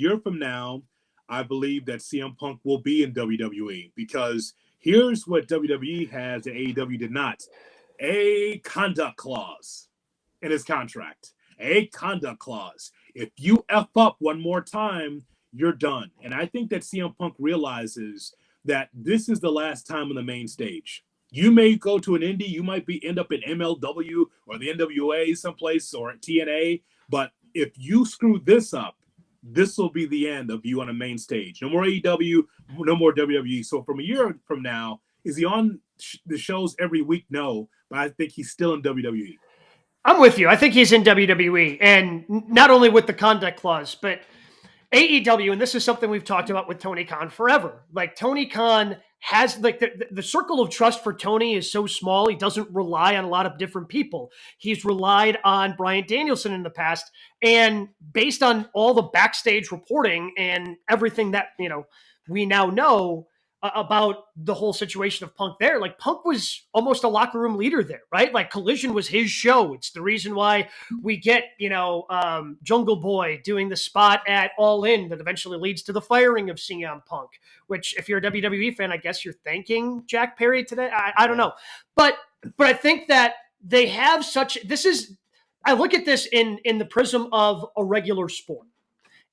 year from now, I believe that CM Punk will be in WWE because here's what WWE has that AEW did not: a conduct clause in his contract. A conduct clause. If you F up one more time, you're done. And I think that CM Punk realizes that this is the last time on the main stage. You may go to an indie, you might end up in MLW or the NWA someplace or TNA, but if you screw this up, this will be the end of you on a main stage. No more AEW, no more WWE. So from a year from now, is he on the shows every week? No, but I think he's still in WWE. I'm with you. I think he's in WWE, and not only with the conduct clause, but AEW, and this is something we've talked about with Tony Khan forever. Like Tony Khan has like the circle of trust for Tony is so small. He doesn't rely on a lot of different people. He's relied on Bryan Danielson in the past, and based on all the backstage reporting and everything that we now know about the whole situation of Punk there. Like Punk was almost a locker room leader there, right? Like Collision was his show. It's the reason why we get, Jungle Boy doing the spot at All In that eventually leads to the firing of CM Punk, which if you're a WWE fan, I guess you're thanking Jack Perry today. I don't know. But I think that they have I look at this in the prism of a regular sport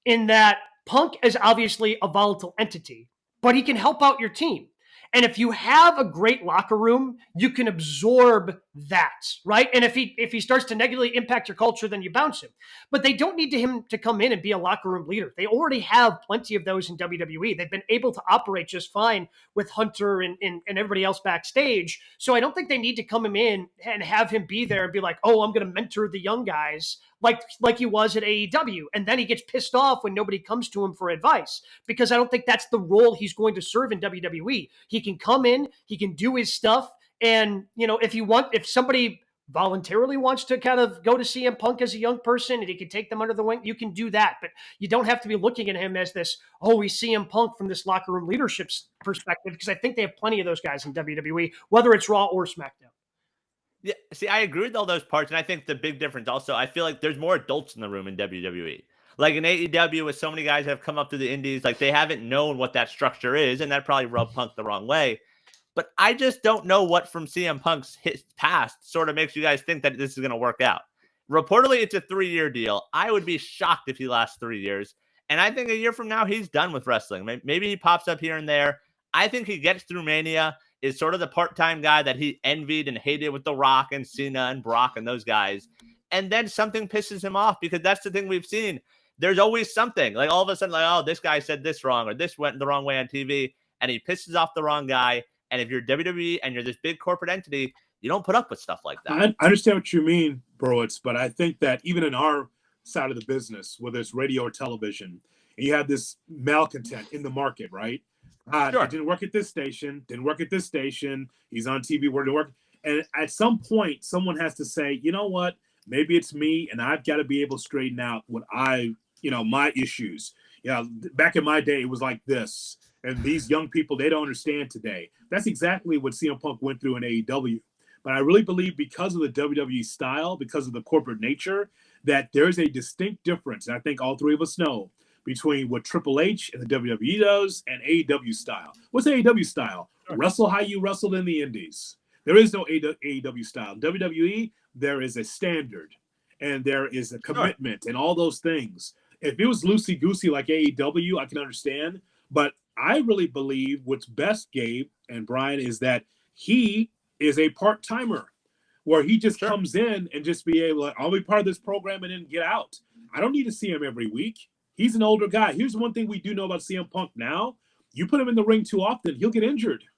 in that Punk is obviously a volatile entity, but he can help out your team. And if you have a great locker room, you can absorb that, right? And if he starts to negatively impact your culture, then you bounce him. But they don't need him to come in and be a locker room leader. They already have plenty of those in WWE. They've been able to operate just fine with Hunter and everybody else backstage. So I don't think they need to come him in and have him be there and be like, oh, I'm going to mentor the young guys like he was at AEW. And then he gets pissed off when nobody comes to him for advice, because I don't think that's the role he's going to serve in WWE. He can come in, he can do his stuff. And, if somebody voluntarily wants to kind of go to CM Punk as a young person and he can take them under the wing, you can do that. But you don't have to be looking at him as this, oh, he's CM Punk from this locker room leadership perspective, because I think they have plenty of those guys in WWE, whether it's Raw or SmackDown. Yeah, see, I agree with all those parts, and I think the big difference also, I feel like there's more adults in the room in WWE. Like in AEW, with so many guys that have come up to the indies, like they haven't known what that structure is, and that probably rubbed Punk the wrong way. But I just don't know what from CM Punk's past sort of makes you guys think that this is going to work out. Reportedly, it's a 3-year deal. I would be shocked if he lasts 3 years. And I think a year from now, he's done with wrestling. Maybe he pops up here and there. I think he gets through Mania, is sort of the part-time guy that he envied and hated with The Rock and Cena and Brock and those guys. And then something pisses him off, because that's the thing we've seen. There's always something. Like all of a sudden, like, oh, this guy said this wrong, or this went the wrong way on TV, and he pisses off the wrong guy. And if you're WWE and you're this big corporate entity, you don't put up with stuff like that. I understand what you mean, Browitz, but I think that even in our side of the business, whether it's radio or television, and you have this malcontent in the market, right? Sure. It didn't work at this station, he's on TV, where to work. And at some point, someone has to say, you know what, maybe it's me, and I've got to be able to straighten out what my issues. Back in my day, it was like this. And these young people, they don't understand today. That's exactly what CM Punk went through in AEW. But I really believe, because of the WWE style, because of the corporate nature, that there's a distinct difference. And I think all three of us know between what Triple H and the WWE does and AEW style. What's AEW style? Sure. Wrestle how you wrestled in the indies. There is no AEW style. In WWE, there is a standard, and there is a commitment, and all those things. If it was loosey-goosey like AEW, I can understand. But I really believe what's best, Gabe and Brian, is that he is a part-timer, where he just comes in and just be able to, I'll be part of this program and then get out. I don't need to see him every week. He's an older guy. Here's one thing we do know about CM Punk now. You put him in the ring too often, he'll get injured.